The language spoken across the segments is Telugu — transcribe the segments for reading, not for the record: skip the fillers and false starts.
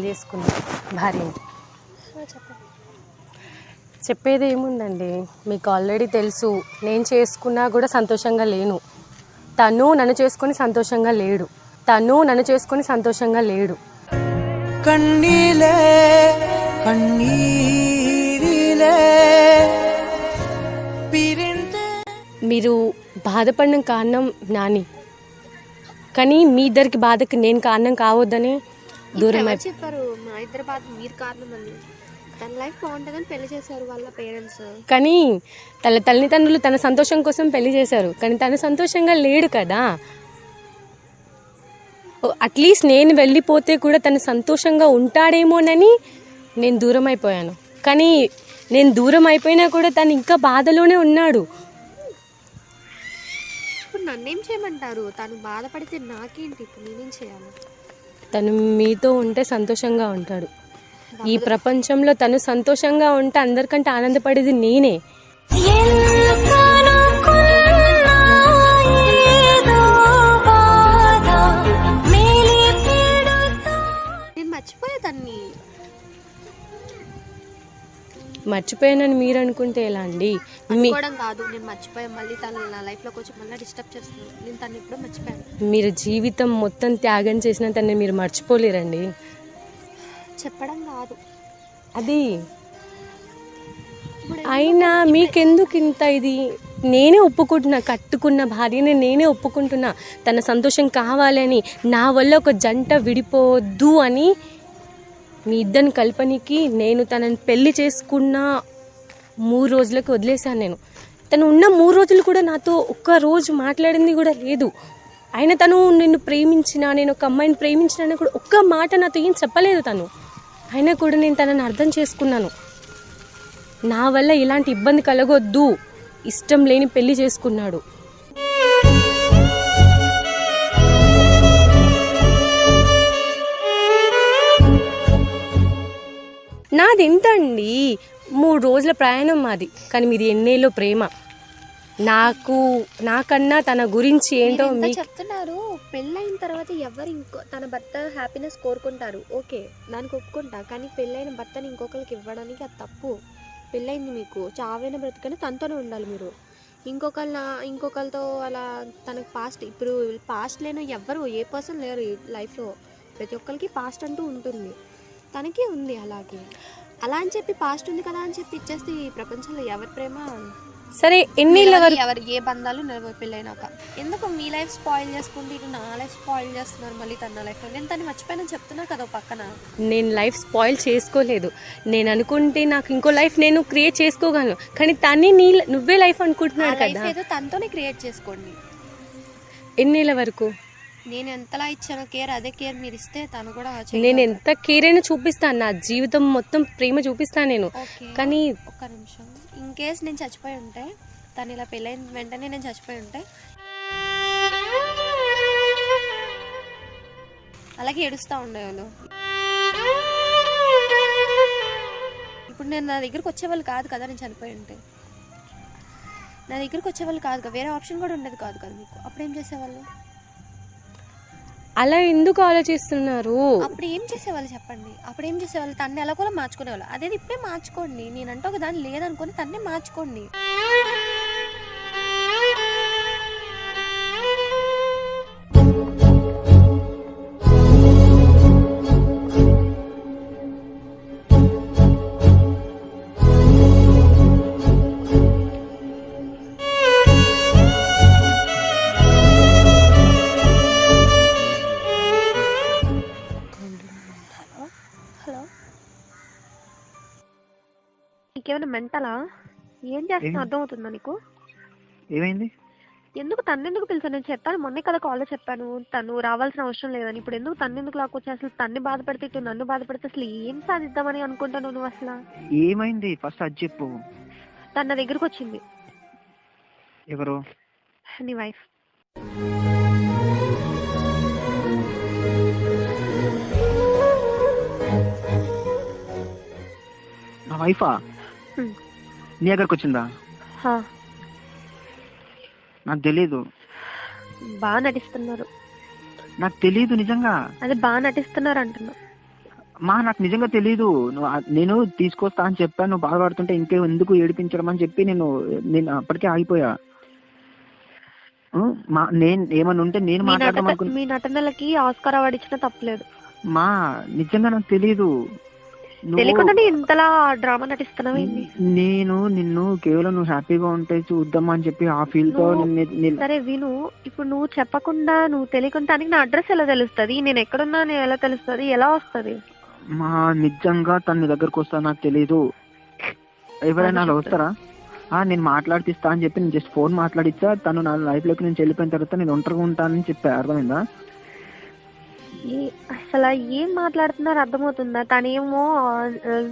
పెళ్లి చేసుకున్నా భార్యని. చెప్పేది ఏముందండి, మీకు ఆల్రెడీ తెలుసు. నేను చేసుకున్నా కూడా సంతోషంగా లేను. తను నన్ను చేసుకొని సంతోషంగా లేడు. కన్నీలే కన్నీరిలే మీరు బాధపడిన కారణం నాని, కానీ మీ ఇద్దరికి బాధకి నేను కారణం కావద్దని దూరం చెప్పారు. మా ఇద్దరు బాధ మీరు కారణం అని. తన లైఫ్ బాగుంటుందని పెళ్లి చేశారు వాళ్ళ పేరెంట్స్. కానీ తల్లిదండ్రులు తన సంతోషం కోసం పెళ్లి చేశారు, కానీ తను సంతోషంగా లేడు కదా. అట్లీస్ట్ నేను వెళ్ళిపోతే కూడా తను సంతోషంగా ఉంటాడేమోనని నేను దూరం అయిపోయాను. కానీ నేను దూరం అయిపోయినా కూడా తను ఇంకా బాధలోనే ఉన్నాడు. ఇప్పుడు నన్నేం చేయమంటారు? తను బాధపడితే నాకేంటి? ఇప్పుడు నేనేం చేయాలి? తను మీతో ఉంటే సంతోషంగా ఉంటాడు. ఈ ప్రపంచంలో తను సంతోషంగా ఉంటే అందరికంటే ఆనందపడేది నేనే. నేను మర్చిపోయా తన్ని. మర్చిపోయానని మీరు అనుకుంటే ఎలా అండి? అనుకోవడం కాదు, నేను మర్చిపోయా. మళ్ళీ తను నా లైఫ్లోకి వచ్చి మళ్ళీ డిస్టర్బ్ చేస్తున్నాను. నేను తను ఎప్పుడో మర్చిపోయాను. మీరు జీవితం మొత్తం త్యాగం చేసిన తన్ని మీరు మర్చిపోలేరండి. చెప్పడం కాదు అది. అయినా మీకెందుకు ఇంత ఇది? నేనే ఒప్పుకుంటున్నా, కట్టుకున్న భార్యని నేనే ఒప్పుకుంటున్నా. తన సంతోషం కావాలని, నా వల్ల ఒక జంట విడిపోవద్దు అని మీ ఇద్దరిని కల్పనకి నేను తనని పెళ్లి చేసుకున్న 3 రోజులకు వదిలేశాను. నేను తను ఉన్న 3 రోజులు కూడా నాతో ఒక్క రోజు మాట్లాడింది కూడా లేదు. అయినా తను నిన్ను ప్రేమించిన, నేను ఒక అమ్మాయిని ప్రేమించిన కూడా ఒక్క మాట నాతో ఏం చెప్పలేదు తను. అయినా కూడా నేను తనని అర్థం చేసుకున్నాను. నా వల్ల ఇలాంటి ఇబ్బంది కలగొద్దు, ఇష్టం లేని పెళ్లి చేసుకున్నాడు. నాది ఎంత అండి, 3 రోజుల ప్రయాణం మాది, కానీ మీది ఎన్నేళ్ళో ప్రేమ. నాకన్నా తన గురించి ఏంటో మీకు చెప్తున్నారు. పెళ్ళైన తర్వాత ఎవరు తన భర్త హ్యాపీనెస్ కోరుకుంటారు, ఓకే, దానికి ఒప్పుకుంటా. కానీ పెళ్ళైన భర్తని ఇంకొకరికి ఇవ్వడానికి అది తప్పు. పెళ్ళైంది మీకు, చావైన బ్రతుకని తనతోనే ఉండాలి మీరు. ఇంకొకరితో అలా తనకు పాస్ట్, ఇప్పుడు పాస్ట్ లేని ఎవ్వరు ఏ పర్సన్ లేరు ఈ లైఫ్లో. ప్రతి ఒక్కరికి పాస్ట్ అంటూ ఉంటుంది, తనకి ఉంది. అలాగే అలా అని చెప్పి పాస్ట్ ఉంది కదా అని చెప్పి ఇచ్చేస్తే ఈ ప్రపంచంలో ఎవరి ప్రేమ సరే ఎవరు ఏ బంధాలు నిలబడి పెళ్ళైనాక ఎందుకు మీ లైఫ్ స్పాయిల్ చేసుకుంటే ఇటు నా లైఫ్ స్పాయిల్ చేస్తున్నారు మళ్ళీ తన లైఫ్. నేను తను మర్చిపోయినా చెప్తున్నా కదా పక్కన. నేను లైఫ్ స్పాయిల్ చేసుకోలేదు. నేను అనుకుంటే నాకు ఇంకో లైఫ్ నేను క్రియేట్ చేసుకోగలను, కానీ తన్ని నువ్వే లైఫ్ అనుకుంటున్నాడు కదా. ఏదో తనతోనే క్రియేట్ చేసుకోండి. ఎన్నేళ్ళ వరకు? నేను ఎంతలా ఇచ్చాను కేర్, అదే కేర్ మీరు ఇస్తే తను కూడా. నేను ఎంత కేర్ అయినా చూపిస్తాను, నా జీవితం మొత్తం ప్రేమ చూపిస్తాను నేను. కానీ ఒక్క నిమిషం, ఇన్ కేస్ నేను చచ్చిపోయి ఉంటే, తను ఇలా పెళ్ళైన వెంటనే నేను చచ్చిపోయి ఉంటే అలాగే ఏడుస్తూ ఉండేవాళ్ళు. ఇప్పుడు నేను నా దగ్గరకు వచ్చేవాళ్ళు కాదు కదా, నేను చనిపోయి ఉంటే నా దగ్గరకు వచ్చేవాళ్ళు కాదు కదా, వేరే ఆప్షన్ కూడా ఉండేది కాదు కదా మీకు. అప్పుడు ఏం చేసేవాళ్ళు? అలా ఎందుకు ఆలోచిస్తున్నారు? అప్పుడు ఏం చేసేవాళ్ళు చెప్పండి? అప్పుడు ఏం చేసేవాళ్ళు? తన్ని ఎలా కూడా మార్చుకునేవాళ్ళు. అదే ఇప్పుడే మార్చుకోండి. నేనంటే ఒక దాన్ని లేదనుకొని తన్నే మార్చుకోండి. నీకేమైనా మెంటలా? ఏం చేస్తున్నా అర్థమవుతుందా నీకు? ఏమైంది? ఎందుకు తన్నెందుకు పిలిచాను? నేను చెప్పాను మొన్నే కదా కాల్లో చెప్పాను తను రావాల్సిన అవసరం లేదని. ఇప్పుడు ఎందుకు తన్నెందుకు లాక్కొచ్చి అసలు తన్ని బాధపడితే ఇటు నన్ను బాధపడితే అసలు ఏం సాధిద్దామని అనుకుంటాను నువ్వు? అసలు ఏమైంది ఫస్ట్ అది చెప్పు. తన నా దగ్గరకు వచ్చింది. ఎవరు? నీ వైఫ్. నా వైఫా? నీ దగ్గరకు వచ్చిందా? నాకు తెలీదు. బాగా నటిస్తున్నారు. నాకు తెలీదు నిజంగా. అదే బాగా నటిస్తున్నారు అంటున్నా. నాకు నిజంగా తెలీదు. నేను తీసుకొస్తా అని చెప్పాను. నువ్వు బాధపడుతుంటే ఇంకే ఎందుకు ఏడిపించడం అని చెప్పి నేను అప్పటికే ఆగిపోయా. నేను ఏమన్నా ఉంటే నేను మాట్లాడదాం అనుకున్నా. మీ నటనలకి ఆస్కార్ అవార్డు ఇచ్చినా తప్పలేదు. నిజంగా నాకు తెలీదు. తెలియకుండానే ఇంతలా డ్రామా నటిస్తున్నావు. నేను నిన్ను కేవలం నువ్వు హ్యాపీగా ఉంటే చూద్దామా అని చెప్పి ఆ ఫీల్ తో. సరే విను, ఇప్పుడు నువ్వు చెప్పకుండా నువ్వు తెలియకుండా నా అడ్రస్ ఎలా తెలుస్తుంది, నేను ఎక్కడున్నా ఎలా తెలుస్తుంది, ఎలా వస్తుంది? నిజంగా తన దగ్గరకు వస్తా నాకు తెలీదు. ఎవరైనా అలా వస్తారా? నేను మాట్లాడిస్తా అని చెప్పి నేను జస్ట్ ఫోన్ మాట్లాడిచ్చా. తను నా లైఫ్ లోకి నుంచి వెళ్ళిపోయిన తర్వాత నేను ఒంటరిగా ఉంటానని చెప్పా. అర్థమైందా? అసలు ఏం మాట్లాడుతున్నారు అర్థమవుతుందా? తనేమో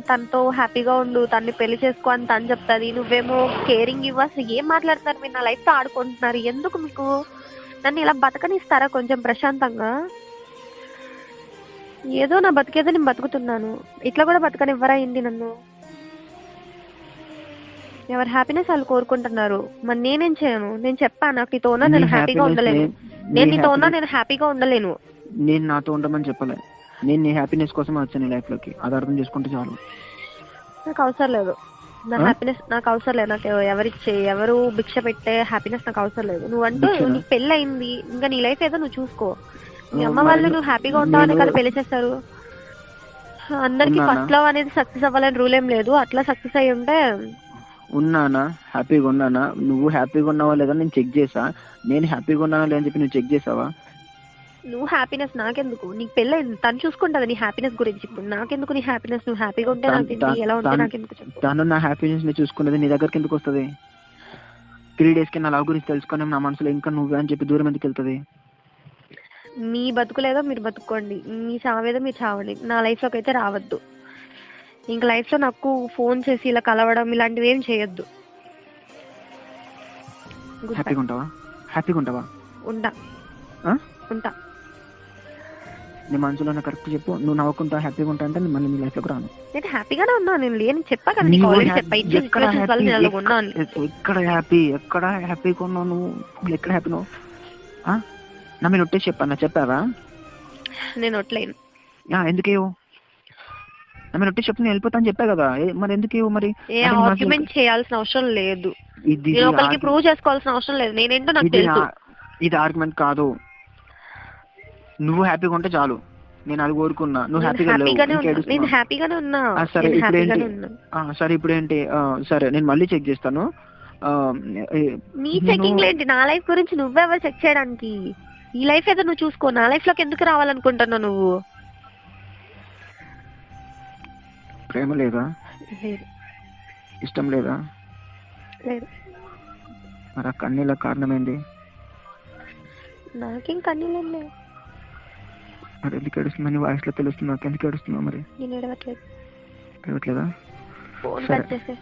తనతో హ్యాపీగా ఉండు, తన్ని పెళ్లి చేసుకో అని తను చెప్తాది, నువ్వేమో కేరింగ్ ఇవ్వ. అసలు ఏం మాట్లాడుతున్నారు? మీరు నా లైఫ్ తో ఆడుకుంటున్నారు. ఎందుకు మీకు? నన్ను ఇలా బతకనిస్తారా కొంచెం ప్రశాంతంగా? ఏదో నా బతికేదో నేను బతుకుతున్నాను, ఇట్లా కూడా బతకనివ్వరా ఏంటి నన్ను? ఎవరి హ్యాపీనెస్ వాళ్ళు కోరుకుంటున్నారు, మరి నేనేం చేయను? నేను చెప్పాను నాకు నీతో ఉన్నా నేను హ్యాపీగా ఉండలేను, నేను నీతో ఉన్నా నేను హ్యాపీగా ఉండలేను. నేను నాతో ఉండమని చెప్పలే, నేను నీ హ్యాపీనెస్ కోసం వచ్చాను నీ లైఫ్ లోకి. అది అర్థం చేసుకుంటే చాలు. నాకు అవసరం లేదు నా హ్యాపీనెస్, నాకు అవసరం లేదు. నాకు ఎవరు భిక్ష పెట్టే హ్యాపీనెస్ నాకు అవసరం లేదు. నువ్వంటూ నీకు పెళ్లి అయింది, ఇంకా నీ లైఫ్ ఏదో నువ్వు చూసుకో. మీ అమ్మ వాళ్ళు నువ్వు హ్యాపీగా ఉంటావని కదా పెళ్లి చేస్తారు. అందరికి ఫస్ట్ లవ్ అనేది సక్సెస్ అవ్వాలని రూల్ ఏం లేదు. అట్లా సక్సెస్ అయ్యి ఉంటే ఉన్నానా, హ్యాపీగా ఉన్నానా? నువ్వు హ్యాపీగా ఉన్నావా లేదా నేను చెక్ చేసా. నేను హ్యాపీగా ఉన్నానా లేదని చెప్పి నువ్వు చెక్ చేసావా? నువ్వు హ్యాపీనెస్ నాకెందుకు? నీకు పెళ్ళి తను చూసుకుంటది నీ హ్యాపీనెస్ గురించి. ఇప్పుడు నాకెందుకు నీ హ్యాపీనెస్? నువ్వు హ్యాపీగా ఉంటే నాకు ఎలా ఉంటే నాకెందుకు చెప్పు? తను నా హ్యాపీనెస్ ని చూసుకున్నది నీ దగ్గరికి ఎందుకు వస్తుంది? 3 days కి నా లవ్ గురించి తెలుసుకుని నా మనసులో ఇంకా నువ్వే అని చెప్పి దూరం ఎందుకు వెళ్తుంది? మీ బతుకులేదో మీరు బతుక్కోండి, మీ చావేదో మీరు చావండి. నా లైఫ్ లోకి అయితే రావద్దు. ఇంక లైఫ్ లో నాకు ఫోన్ చేసి ఇలా కలవడం ఇలాంటివి ఏం చేయొద్దు. హ్యాపీగా ఉంటావా? హ్యాపీగా ఉంటావా? ఉంటా ఉంటా. నీ మనసులో కరెక్ట్ చెప్పు. నువ్వు నవ్వుకుంటా హ్యాపీగా ఉంటా అంటే మళ్ళీ నీ లైఫ్ లోకి రాను. నేను హ్యాపీగానే ఉన్నా, నేను లేని చెప్పా కదా నీకు ఆల్రెడీ చెప్పా. ఎక్కడ హ్యాపీ, ఎక్కడ హ్యాపీగా ఉన్నావు నువ్వు? ఎక్కడ హ్యాపీ నువ్వు? నా మీద ఒట్టేసి చెప్పాను, చెప్పావా? నేను ఒట్లేను. ఎందుకేవో నా మీద ఒట్టేసి చెప్పి నేను వెళ్ళిపోతాను చెప్పా కదా. మరి ఎందుకేవో? మరి ఏ ఆర్గ్యుమెంట్ చేయాల్సిన అవసరం లేదు, నేను ఒకరికి ప్రూవ్ చేసుకోవాల్సిన అవసరం లేదు. నేనేంటో నాకు తెలుసు. ఇది ఆర్గ్యుమెంట్ కాదు. నువ్వు హ్యాపీగా ఉంటే చాలు, నేను అది కోరుకున్నా. నువ్వు హ్యాపీగా లేవు. నేను హ్యాపీగానే ఉన్నా. సరే ఇప్పుడేంటి? సరే ఇప్పుడేంటి? సరే నేను మళ్ళీ చెక్ చేస్తాను. నీ చెకింగ్ ఏంటి? నా లైఫ్ గురించి నువ్వెవరు చెక్ చేయడానికి? ఈ లైఫ్ ఏదో నువ్వు చూసుకో. నా లైఫ్ లోకి ఎందుకు రావాలనుకుంటున్నావు నువ్వు? ప్రేమ లేదా? లేదు. ఇష్టం లేదా? లేదు. మరి ఆ కన్నీళ్ళ కారణమైంది? నాకేం కన్నీళ్ళు లేవు. మరి ఎందుకు ఏడుస్తుందని వాయిస్ లో తెలుస్తుంది. నాకు ఎందుకు ఏడుస్తున్నావు? మరి నేను ఏడవట్లేదు. ఏడవట్లేదా? ఫోన్ కట్ చేసే.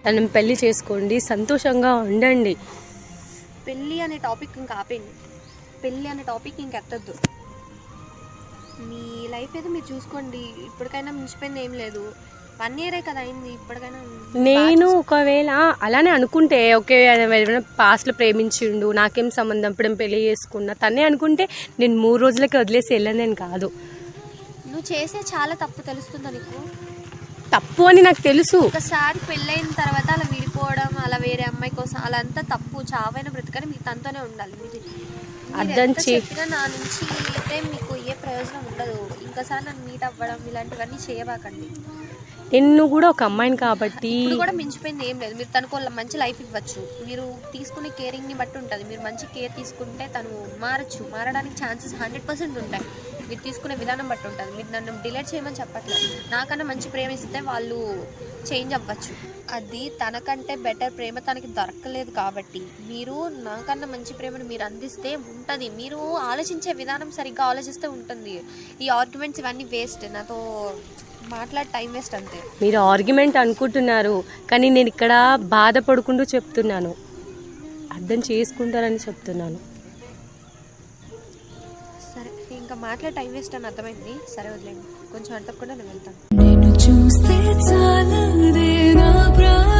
తను పెళ్లి చేసుకోండి, సంతోషంగా ఉండండి. పెళ్ళి అనే టాపిక్ ఇంకా ఆపేయండి. పెళ్ళి అనే టాపిక్ ఇంక ఎత్తద్దు. మీ లైఫ్ ఏదో మీరు చూసుకోండి. ఇప్పటికైనా మించిపోయింది ఏం లేదు. 1 year కదా అయింది. ఇప్పటికైనా నేను ఒకవేళ అలానే అనుకుంటే ఓకే, పాస్ట్లో ప్రేమించిండు, నాకేం సంబంధం, ఇప్పుడు పెళ్లి చేసుకున్నా తనే అనుకుంటే నేను 3 రోజులకి వదిలేసి వెళ్ళను కాదు. నువ్వు చేసే చాలా తప్పు తెలుస్తుందా నీకు? తప్పు అని నాకు తెలుసు. ఒకసారి పెళ్ళైన తర్వాత అలా విడిపోవడం, అలా వేరే అమ్మాయి కోసం అలా అంతా తప్పు. చావైన బ్రతకని మీకు తనతోనే ఉండాలి. అర్థం చెప్పినా నా నుంచి అయితే మీకు ఏ ప్రయోజనం ఉండదు. ఇంకోసారి నన్ను మీట్ అవ్వడం ఇలాంటివన్నీ చేయబాకండి. నిన్ను కూడా ఒక అమ్మాయిని కాబట్టి ఇప్పుడు కూడా మించిపోయింది ఏం లేదు. మీరు తనకు మంచి లైఫ్ ఇవ్వచ్చు. మీరు తీసుకునే కేరింగ్ ని బట్టి ఉంటుంది. మీరు మంచి కేర్ తీసుకుంటే తను మారచ్చు. మారడానికి ఛాన్సెస్ 100% ఉంటాయి. మీరు తీసుకునే విధానం బట్టి ఉంటుంది. మీరు నన్ను డిలీట్ చేయమని చెప్పట్లేదు. నాకన్నా మంచి ప్రేమ ఇస్తే వాళ్ళు చేంజ్ అవ్వచ్చు. అది తనకంటే బెటర్ ప్రేమ తనకి దొరకలేదు కాబట్టి మీరు నాకన్నా మంచి ప్రేమను మీరు అందిస్తే ఉంటుంది. మీరు ఆలోచించే విధానం సరిగ్గా ఆలోచిస్తే ఉంటుంది. ఈ ఆర్గ్యుమెంట్స్ ఇవన్నీ వేస్ట్. నాతో మాట్లాడే టైం వేస్ట్ అంతే. మీరు ఆర్గ్యుమెంట్ అనుకుంటున్నారు కానీ నేను ఇక్కడ బాధపడుకుంటూ చెప్తున్నాను, అర్థం చేసుకుంటారని చెప్తున్నాను. సరే ఇంకా మాట్లాడే టైం వేస్ట్ అని అర్థమైంది. సరే వదిలేండి, కొంచెం అర్థకుండా నేను వెళ్తాను. చూస్తే చాలదే నా ప్రాణం